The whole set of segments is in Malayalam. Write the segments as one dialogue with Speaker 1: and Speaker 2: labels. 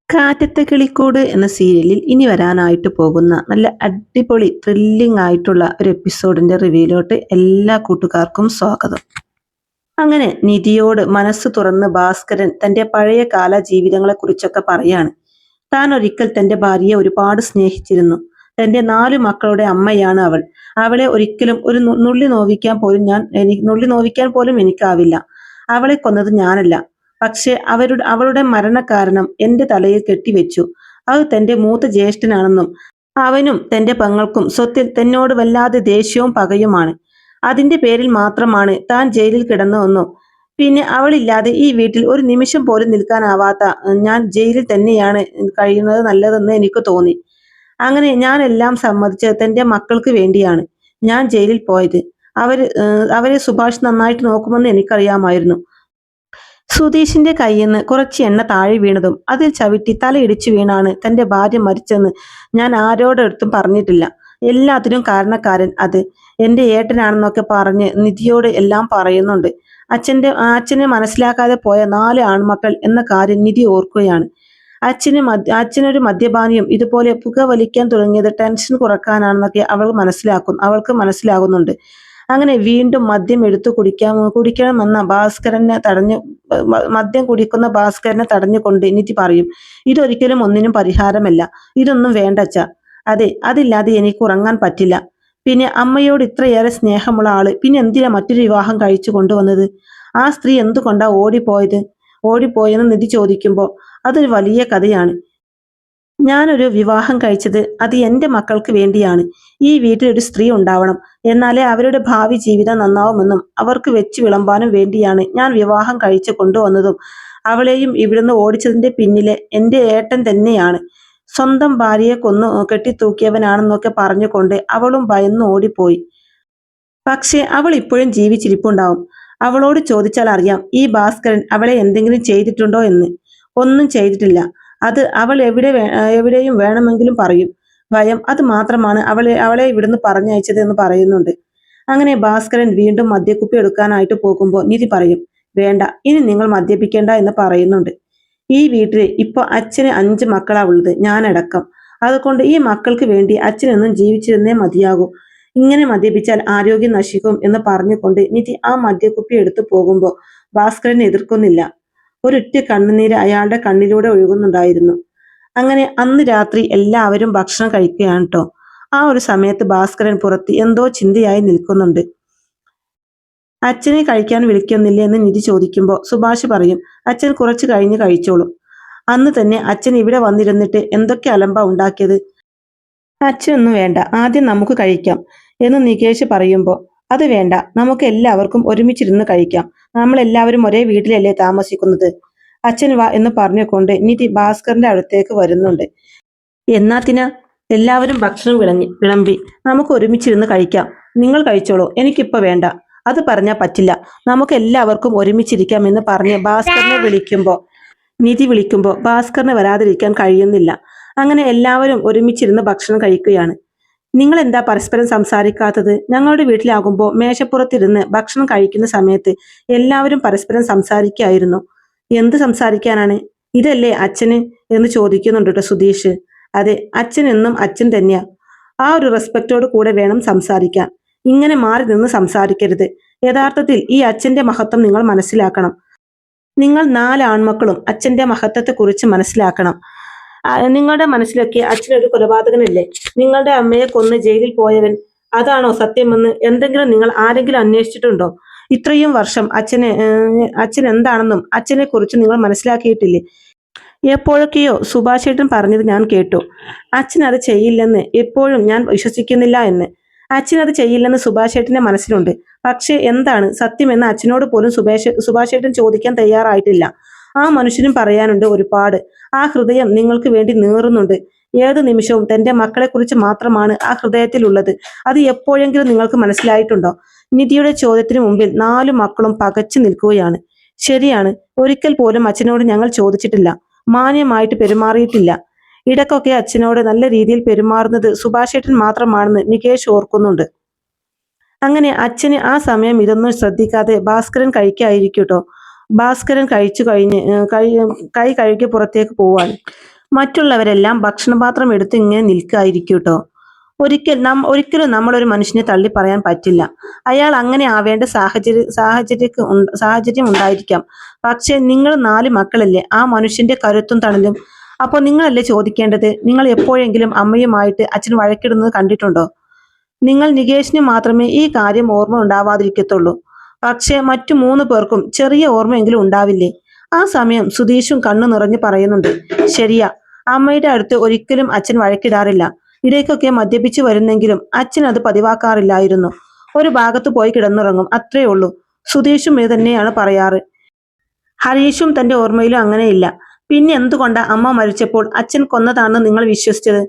Speaker 1: കാറ്റത്തെ കിളിക്കൂട് എന്ന സീരിയലിൽ ഇനി വരാനായിട്ട് പോകുന്ന നല്ല അടിപൊളി ത്രില്ലിംഗ് ആയിട്ടുള്ള ഒരു എപ്പിസോഡിന്റെ റിവ്യൂലോട്ട് എല്ലാ കൂട്ടുകാർക്കും സ്വാഗതം. അങ്ങനെ നിധിയോട് മനസ്സ് തുറന്ന് ഭാസ്കരൻ തന്റെ പഴയ കാല ജീവിതങ്ങളെ കുറിച്ചൊക്കെ പറയാണ്. താൻ ഒരിക്കൽ തന്റെ ഭാര്യയെ ഒരുപാട് സ്നേഹിച്ചിരുന്നു. തന്റെ 4 മക്കളുടെ അമ്മയാണ് അവൾ. അവളെ ഒരിക്കലും ഒരു നുള്ളി നോവിക്കാൻ പോലും എനിക്കാവില്ല. അവളെ കൊന്നത് ഞാനല്ല. പക്ഷെ അവളുടെ മരണകാരണം എന്റെ തലയിൽ കെട്ടിവെച്ചു. അത് തന്റെ മൂത്ത ജ്യേഷ്ഠനാണെന്നും അവനും തന്റെ പെങ്ങൾക്കും സ്വത്തിൽ തന്നോട് വല്ലാതെ ദേഷ്യവും പകയുമാണ്. അതിന്റെ പേരിൽ മാത്രമാണ് താൻ ജയിലിൽ കിടന്നതെന്നും പിന്നെ അവളില്ലാതെ ഈ വീട്ടിൽ ഒരു നിമിഷം പോലും നിൽക്കാനാവാത്ത ഞാൻ ജയിലിൽ തന്നെയാണ് കഴിയുന്നത് നല്ലതെന്ന് എനിക്ക് തോന്നി. അങ്ങനെ ഞാൻ എല്ലാം സമ്മതിച്ച് തന്റെ മക്കൾക്ക് വേണ്ടിയാണ് ഞാൻ ജയിലിൽ പോയത്. അവരെ സുഭാഷ് നന്നായിട്ട് നോക്കുമെന്ന് എനിക്കറിയാമായിരുന്നു. സുധീഷിന്റെ കയ്യിന്ന് കുറച്ച് എണ്ണ താഴെ വീണതും അതിൽ ചവിട്ടി തലയിടിച്ചു വീണാണ് തന്റെ ഭാര്യ മരിച്ചെന്ന് ഞാൻ ആരോടടുത്തും പറഞ്ഞിട്ടില്ല. എല്ലാത്തിനും കാരണക്കാരൻ അത് എന്റെ ഏട്ടനാണെന്നൊക്കെ പറഞ്ഞ് നിധിയോട് എല്ലാം പറയുന്നുണ്ട്. അച്ഛനെ മനസ്സിലാക്കാതെ പോയ 4 ആൺമക്കൾ എന്ന കാര്യം നിധി ഓർക്കുകയാണ്. അച്ഛനൊരു മദ്യപാനിയും ഇതുപോലെ പുക വലിക്കാൻ തുടങ്ങിയത് ടെൻഷൻ കുറക്കാനാണെന്നൊക്കെ അവൾക്ക് മനസ്സിലാകുന്നുണ്ട്. അങ്ങനെ വീണ്ടും മദ്യം എടുത്തു കുടിക്കണമെന്ന മദ്യം കുടിക്കുന്ന ഭാസ്കരനെ തടഞ്ഞുകൊണ്ട് നിധി പറയും, ഇതൊരിക്കലും ഒന്നിനും പരിഹാരമല്ല. ഇതൊന്നും വേണ്ടച്ച. അതെ, അതില്ലാതെ എനിക്ക് ഉറങ്ങാൻ പറ്റില്ല. പിന്നെ അമ്മയോട് ഇത്രയേറെ സ്നേഹമുള്ള ആള് പിന്നെ എന്തിനാ മറ്റൊരു വിവാഹം കഴിച്ചു കൊണ്ടുവന്നത്? ആ സ്ത്രീ എന്തുകൊണ്ടാ ഓടിപ്പോയെന്ന് നിധി ചോദിക്കുമ്പോൾ അതൊരു വലിയ കഥയാണ്. ഞാനൊരു വിവാഹം കഴിച്ചത് അത് എന്റെ മക്കൾക്ക് വേണ്ടിയാണ്. ഈ വീട്ടിൽ ഒരു സ്ത്രീ ഉണ്ടാവണം, എന്നാലേ അവരുടെ ഭാവി ജീവിതം നന്നാവുമെന്നും അവർക്ക് വെച്ച് വിളമ്പാനും വേണ്ടിയാണ് ഞാൻ വിവാഹം കഴിച്ചു കൊണ്ടുവന്നതും. അവളെയും ഇവിടുന്ന് ഓടിച്ചതിന്റെ പിന്നിലെ എന്റെ ഏട്ടൻ തന്നെയാണ്. സ്വന്തം ഭാര്യയെ കൊന്നു കെട്ടിത്തൂക്കിയവനാണെന്നൊക്കെ പറഞ്ഞുകൊണ്ട് അവളും ഭയന്ന് ഓടിപ്പോയി. പക്ഷേ അവൾ ഇപ്പോഴും ജീവിച്ചിരിപ്പുണ്ടാവും. അവളോട് ചോദിച്ചാൽ അറിയാം ഈ ഭാസ്കരൻ അവളെ എന്തെങ്കിലും ചെയ്തിട്ടുണ്ടോ എന്ന്. ഒന്നും ചെയ്തിട്ടില്ല. അത് അവൾ എവിടെയും വേണമെങ്കിലും പറയും. ഭയം അത് മാത്രമാണ് അവളെ ഇവിടുന്ന് പറഞ്ഞയച്ചത് എന്ന് പറയുന്നുണ്ട്. അങ്ങനെ ഭാസ്കരൻ വീണ്ടും മദ്യക്കുപ്പി എടുക്കാനായിട്ട് പോകുമ്പോൾ നിധി പറയും, വേണ്ട, ഇനി നിങ്ങൾ മദ്യപിക്കേണ്ട എന്ന് പറയുന്നുണ്ട്. ഈ വീട്ടിൽ ഇപ്പൊ അച്ഛന് 5 മക്കളാ ഉള്ളത്, ഞാനടക്കം. അതുകൊണ്ട് ഈ മക്കൾക്ക് വേണ്ടി അച്ഛനെന്നും ജീവിച്ചിരുന്നേ മതിയാകൂ. ഇങ്ങനെ മദ്യപിച്ചാൽ ആരോഗ്യം നശിക്കും എന്ന് പറഞ്ഞുകൊണ്ട് നിധി ആ മദ്യക്കുപ്പി എടുത്തു പോകുമ്പോൾ ഭാസ്കരൻ എതിർക്കുന്നില്ല. ഒരൊറ്റ കണ്ണുനീര് അയാളുടെ കണ്ണിലൂടെ ഒഴുകുന്നുണ്ടായിരുന്നു. അങ്ങനെ അന്ന് രാത്രി എല്ലാവരും ഭക്ഷണം കഴിക്കുകയാണ് കേട്ടോ. ആ ഒരു സമയത്ത് ഭാസ്കരൻ പുറത്ത് എന്തോ ചിന്തയായി നിൽക്കുന്നുണ്ട്. അച്ഛനെ കഴിക്കാൻ വിളിക്കുന്നില്ലേ എന്ന് നിധി ചോദിക്കുമ്പോൾ സുഭാഷ് പറയും, അച്ഛൻ കുറച്ച് കഴിഞ്ഞ് കഴിച്ചോളും. അന്ന് തന്നെ അച്ഛൻ ഇവിടെ വന്നിരുന്നിട്ട് എന്തൊക്കെ അലമ്പാ ഉണ്ടാക്കിയത്. അച്ഛനൊന്നും വേണ്ട, ആദ്യം നമുക്ക് കഴിക്കാം എന്ന് നികേഷ് പറയുമ്പോൾ അത് വേണ്ട, നമുക്ക് എല്ലാവർക്കും ഒരുമിച്ചിരുന്ന് കഴിക്കാം. നമ്മൾ എല്ലാവരും ഒരേ വീട്ടിലല്ലേ താമസിക്കുന്നത്. അച്ഛൻ വാ എന്ന് പറഞ്ഞുകൊണ്ട് നിധി ഭാസ്കറിന്റെ അടുത്തേക്ക് വരുന്നുണ്ട്. എന്നാത്തിനാ? എല്ലാവരും ഭക്ഷണം വിളമ്പി നമുക്ക് ഒരുമിച്ചിരുന്ന് കഴിക്കാം. നിങ്ങൾ കഴിച്ചോളൂ, എനിക്കിപ്പോ വേണ്ട. അത് പറഞ്ഞാൽ പറ്റില്ല. നമുക്ക് എല്ലാവർക്കും ഒരുമിച്ചിരിക്കാം എന്ന് പറഞ്ഞ് നിധി വിളിക്കുമ്പോൾ ഭാസ്കറിന് വരാതിരിക്കാൻ കഴിയുന്നില്ല. അങ്ങനെ എല്ലാവരും ഒരുമിച്ചിരുന്ന് ഭക്ഷണം കഴിക്കുകയാണ്. നിങ്ങൾ എന്താ പരസ്പരം സംസാരിക്കാത്തത്? ഞങ്ങളുടെ വീട്ടിലാകുമ്പോൾ മേശപ്പുറത്തിരുന്ന് ഭക്ഷണം കഴിക്കുന്ന സമയത്ത് എല്ലാവരും പരസ്പരം സംസാരിക്കായിരുന്നു. എന്ത് സംസാരിക്കാനാണ്? ഇതല്ലേ അച്ഛന് എന്ന് ചോദിക്കുന്നുണ്ട് കേട്ടോ സുധീഷ്. അതെ, അച്ഛൻ എന്നും അച്ഛൻ തന്നെയാ. ആ ഒരു റെസ്പെക്റ്റോട് കൂടെ വേണം സംസാരിക്കാൻ. ഇങ്ങനെ മാറി നിന്ന് സംസാരിക്കരുത്. യഥാർത്ഥത്തിൽ ഈ അച്ഛന്റെ മഹത്വം നിങ്ങൾ മനസ്സിലാക്കണം. നിങ്ങൾ 4 ആൺമക്കളും അച്ഛന്റെ മഹത്വത്തെ കുറിച്ച് മനസ്സിലാക്കണം. നിങ്ങളുടെ മനസ്സിലൊക്കെ അച്ഛനൊരു കൊലപാതകനല്ലേ? നിങ്ങളുടെ അമ്മയെ കൊന്ന് ജയിലിൽ പോയവൻ അതാണോ സത്യമെന്ന് എന്തെങ്കിലും നിങ്ങൾ ആരെങ്കിലും അന്വേഷിച്ചിട്ടുണ്ടോ? ഇത്രയും വർഷം അച്ഛൻ എന്താണെന്നും അച്ഛനെ കുറിച്ച് നിങ്ങൾ മനസ്സിലാക്കിയിട്ടില്ലേ? എപ്പോഴൊക്കെയോ സുഭാഷേട്ടൻ പറഞ്ഞത് ഞാൻ കേട്ടു. അച്ഛൻ അത് ചെയ്യില്ലെന്ന് എപ്പോഴും ഞാൻ വിശ്വസിക്കുന്നില്ല എന്ന്. അച്ഛൻ അത് ചെയ്യില്ലെന്ന് സുഭാഷേട്ടന്റെ മനസ്സിലുണ്ട്. പക്ഷെ എന്താണ് സത്യമെന്ന് അച്ഛനോട് പോലും സുഭാഷേട്ടൻ ചോദിക്കാൻ തയ്യാറായിട്ടില്ല. ആ മനുഷ്യനും പറയാനുണ്ട് ഒരുപാട്. ആ ഹൃദയം നിങ്ങൾക്ക് വേണ്ടി നീറുന്നുണ്ട്. ഏതു നിമിഷവും തന്റെ മക്കളെക്കുറിച്ച് മാത്രമാണ് ആ ഹൃദയത്തിലുള്ളത്. അത് എപ്പോഴെങ്കിലും നിങ്ങൾക്ക് മനസ്സിലായിട്ടുണ്ടോ? നിധിയുടെ ചോദ്യത്തിന് മുമ്പിൽ 4 മക്കളും പകച്ചു നിൽക്കുകയാണ്. ശരിയാണ്, ഒരിക്കൽ പോലും അച്ഛനോട് ഞങ്ങൾ ചോദിച്ചിട്ടില്ല, മാന്യമായിട്ട് പെരുമാറിയിട്ടില്ല. ഇടയ്ക്കൊക്കെ അച്ഛനോട് നല്ല രീതിയിൽ പെരുമാറുന്നത് സുഭാഷേട്ടൻ മാത്രമാണെന്ന് നികേഷ് ഓർക്കുന്നുണ്ട്. അങ്ങനെ അച്ഛന് ആ സമയം ഇതൊന്നും ശ്രദ്ധിക്കാതെ ഭാസ്കരൻ കഴിക്കായിരിക്കും കേട്ടോ. ഭാസ്കരൻ കഴിച്ചു കഴിഞ്ഞ് കൈ കഴുകി പുറത്തേക്ക് പോവാൻ. മറ്റുള്ളവരെല്ലാം ഭക്ഷണപാത്രം എടുത്ത് ഇങ്ങനെ നിൽക്കായിരിക്കും കേട്ടോ. ഒരിക്കലും നമ്മളൊരു മനുഷ്യനെ തള്ളി പറയാൻ പറ്റില്ല. അയാൾ അങ്ങനെ ആവേണ്ട സാഹചര്യം ഉണ്ടായിരിക്കാം. പക്ഷെ നിങ്ങൾ 4 മക്കളല്ലേ, ആ മനുഷ്യന്റെ കരുത്തും തണലും. അപ്പോൾ നിങ്ങളല്ലേ ചോദിക്കേണ്ടത്, നിങ്ങൾ എപ്പോഴെങ്കിലും അമ്മയുമായിട്ട് അച്ഛൻ വഴക്കിടുന്നത് കണ്ടിട്ടുണ്ടോ? നിങ്ങൾ നികേഷിന് മാത്രമേ ഈ കാര്യം ഓർമ്മ ഉണ്ടാവാതിരിക്കത്തുള്ളൂ. പക്ഷെ മറ്റു 3 പേർക്കും ചെറിയ ഓർമ്മയെങ്കിലും ഉണ്ടാവില്ലേ? ആ സമയം സുധീഷും കണ്ണു നിറഞ്ഞു പറയുന്നുണ്ട്, ശരിയാ, അമ്മയുടെ അടുത്ത് ഒരിക്കലും അച്ഛൻ വഴക്കിടാറില്ല. ഇടയ്ക്കൊക്കെ മദ്യപിച്ചു വരുന്നെങ്കിലും അച്ഛൻ അത് പതിവാക്കാറില്ലായിരുന്നു. ഒരു ഭാഗത്ത് പോയി കിടന്നുറങ്ങും, അത്രേ ഉള്ളൂ. സുധീഷും ഇത് തന്നെയാണ് പറയാറ്. ഹരീഷും തന്റെ ഓർമ്മയിലും അങ്ങനെയില്ല. പിന്നെ എന്തുകൊണ്ടാ അമ്മ മരിച്ചപ്പോൾ അച്ഛൻ കൊന്നതാണെന്ന് നിങ്ങൾ വിശ്വസിച്ചത്?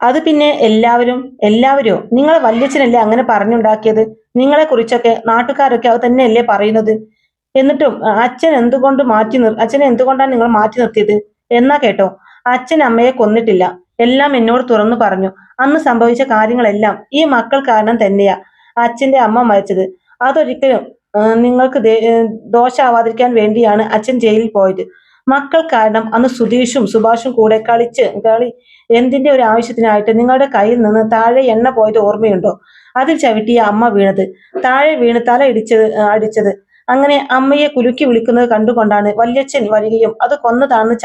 Speaker 1: അത് പിന്നെ എല്ലാവരോ നിങ്ങളെ വല്യച്ഛനല്ലേ അങ്ങനെ പറഞ്ഞുണ്ടാക്കിയത്? നിങ്ങളെ കുറിച്ചൊക്കെ നാട്ടുകാരൊക്കെ അത് തന്നെയല്ലേ പറയുന്നത്? എന്നിട്ടും അച്ഛനെ എന്തുകൊണ്ടാണ് നിങ്ങൾ മാറ്റി നിർത്തിയത്? എന്നാ കേട്ടോ, അച്ഛൻ അമ്മയെ കൊന്നിട്ടില്ല. എല്ലാം എന്നോട് തുറന്നു പറഞ്ഞു. അന്ന് സംഭവിച്ച കാര്യങ്ങളെല്ലാം ഈ മക്കൾ കാരണം തന്നെയാ അച്ഛന്റെ അമ്മ മരിച്ചത്. അതൊരിക്കലും നിങ്ങൾക്ക് ദോഷാവാതിരിക്കാൻ വേണ്ടിയാണ് അച്ഛൻ ജയിലിൽ പോയത്. മക്കൾ കാരണം അന്ന് സുധീഷും സുഭാഷും കൂടെ കളി എന്തിന്റെ ഒരു ആവശ്യത്തിനായിട്ട് നിങ്ങളുടെ കയ്യിൽ നിന്ന് താഴെ എണ്ണ പോയത് ഓർമ്മയുണ്ടോ? അതിൽ ചവിട്ടിയ അമ്മ വീണത്, താഴെ വീണ് തല അടിച്ചത്. അങ്ങനെ അമ്മയെ കുലുക്കി വിളിക്കുന്നത് കണ്ടുകൊണ്ടാണ് വല്യച്ഛൻ വരികയും അത് കൊന്നതാണെന്ന്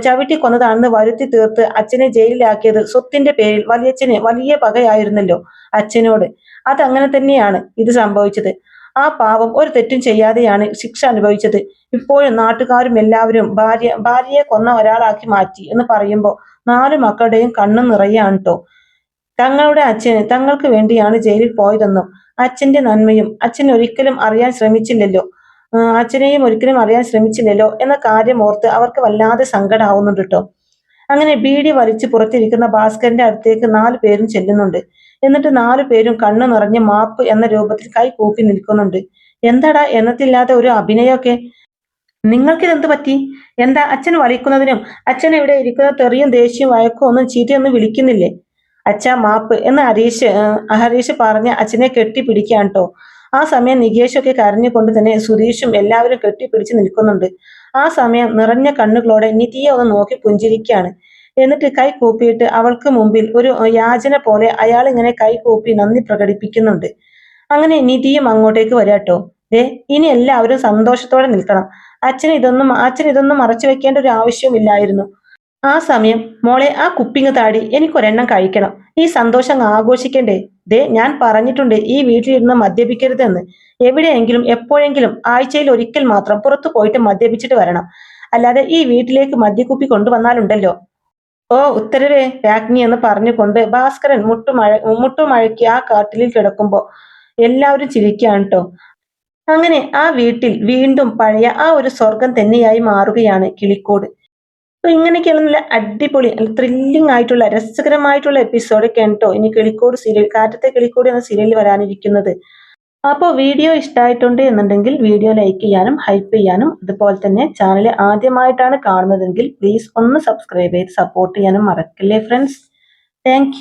Speaker 1: ചവിട്ടി കൊന്നതാണെന്ന് വരുത്തി തീർത്ത് അച്ഛനെ ജയിലിലാക്കിയത്. സ്വത്തിന്റെ പേരിൽ വല്യച്ഛന് വലിയ പകയായിരുന്നല്ലോ അച്ഛനോട്. അതങ്ങനെ തന്നെയാണ് ഇത് സംഭവിച്ചത്. ആ പാവം ഒരു തെറ്റും ചെയ്യാതെയാണ് ശിക്ഷ അനുഭവിച്ചത്. ഇപ്പോഴും നാട്ടുകാരും എല്ലാവരും ഭാര്യയെ കൊന്ന ഒരാളാക്കി മാറ്റി എന്ന് പറയുമ്പോൾ 4 മക്കളുടെയും കണ്ണു നിറയാണ് കേട്ടോ. തങ്ങളുടെ അച്ഛന് തങ്ങൾക്ക് വേണ്ടിയാണ് ജയിലിൽ പോയതെന്നും അച്ഛന്റെ നന്മയും അച്ഛനെയും ഒരിക്കലും അറിയാൻ ശ്രമിച്ചില്ലല്ലോ എന്ന കാര്യം ഓർത്ത് അവർക്ക് വല്ലാതെ സങ്കടമാവുന്നുണ്ട് കേട്ടോ. അങ്ങനെ ബീഡി വലിച്ച് പുറത്തിരിക്കുന്ന ഭാസ്കരന്റെ അടുത്തേക്ക് 4 പേരും ചെല്ലുന്നുണ്ട്. എന്നിട്ട് 4 പേരും കണ്ണു നിറഞ്ഞ് മാപ്പ് എന്ന രൂപത്തിൽ കൈ കൂപ്പി നിൽക്കുന്നുണ്ട്. എന്താടാ എന്നത്തില്ലാത്ത ഒരു അഭിനയൊക്കെ? നിങ്ങൾക്കിതെന്ത് പറ്റി? എന്താ അച്ഛൻ വലിക്കുന്നതിനും അച്ഛൻ ഇവിടെ ഇരിക്കുന്ന തെറിയും ദേഷ്യവും വഴക്കും ഒന്നും ചീത്തയൊന്നും വിളിക്കുന്നില്ലേ? അച്ഛാ മാപ്പ് എന്ന് ഹരീഷ് പറഞ്ഞ അച്ഛനെ കെട്ടിപ്പിടിക്കുകയാണ് കേട്ടോ. ആ സമയം നികേഷൊക്കെ കരഞ്ഞുകൊണ്ട് തന്നെ സുധീഷും എല്ലാവരും കെട്ടിപ്പിടിച്ച് നിൽക്കുന്നുണ്ട്. ആ സമയം നിറഞ്ഞ കണ്ണുകളോടെ നിധിയെ ഒന്ന് നോക്കി പുഞ്ചിരിക്കുകയാണ്. എന്നിട്ട് കൈ കൂപ്പിയിട്ട് അവൾക്ക് മുമ്പിൽ ഒരു യാചന പോലെ അയാൾ ഇങ്ങനെ കൈ കൂപ്പി നന്ദി പ്രകടിപ്പിക്കുന്നുണ്ട്. അങ്ങനെ നിധിയും അങ്ങോട്ടേക്ക് വരാട്ടോ. ഇനി എല്ലാവരും സന്തോഷത്തോടെ നിൽക്കണം. അച്ഛൻ ഇതൊന്നും മറച്ചു വെക്കേണ്ട ഒരു ആവശ്യവുമില്ലായിരുന്നു. ആ സമയം മോളെ, ആ കുപ്പിങ് താടി എനിക്കൊരെണ്ണം കഴിക്കണം. ഈ സന്തോഷം ആഘോഷിക്കണ്ടേ? ഞാൻ പറഞ്ഞിട്ടുണ്ട് ഈ വീട്ടിലിരുന്ന് മദ്യപിക്കരുതെന്ന്. എവിടെയെങ്കിലും എപ്പോഴെങ്കിലും ആഴ്ചയിൽ ഒരിക്കൽ മാത്രം പുറത്തു പോയിട്ട് മദ്യപിച്ചിട്ട് വരണം. അല്ലാതെ ഈ വീട്ടിലേക്ക് മദ്യക്കുപ്പി കൊണ്ടുവന്നാലുണ്ടല്ലോ. ഓ ഉത്തരവേ രാജ്ഞി എന്ന് പറഞ്ഞുകൊണ്ട് ഭാസ്കരൻ മുട്ടുമഴക്കി ആ കാട്ടിലിൽ കിടക്കുമ്പോ എല്ലാവരും ചിരിക്കുകയാണ് കേട്ടോ. അങ്ങനെ ആ വീട്ടിൽ വീണ്ടും പഴയ ആ ഒരു സ്വർഗം തന്നെയായി മാറുകയാണ് കിളിക്കോട്. അപ്പൊ ഇങ്ങനെയൊക്കെയുള്ള നല്ല അടിപൊളി ത്രില്ലിംഗ് ആയിട്ടുള്ള രസകരമായിട്ടുള്ള എപ്പിസോഡൊക്കെയാണ് കേട്ടോ ഇനി കിളിക്കോട് സീരിയൽ, കാറ്റത്തെ കിളിക്കോട് എന്ന സീരിയലിൽ വരാനിരിക്കുന്നത്. അപ്പോൾ വീഡിയോ ഇഷ്ടമായിട്ടുണ്ട് എന്നുണ്ടെങ്കിൽ വീഡിയോ ലൈക്ക് ചെയ്യാനും ഹൈപ്പ് ചെയ്യാനും, അതുപോലെ തന്നെ ചാനൽ ആദ്യമായിട്ടാണ് കാണുന്നതെങ്കിൽ പ്ലീസ് ഒന്ന് സബ്സ്ക്രൈബ് ചെയ്ത് സപ്പോർട്ട് ചെയ്യാനും മറക്കല്ലേ ഫ്രണ്ട്സ്. താങ്ക്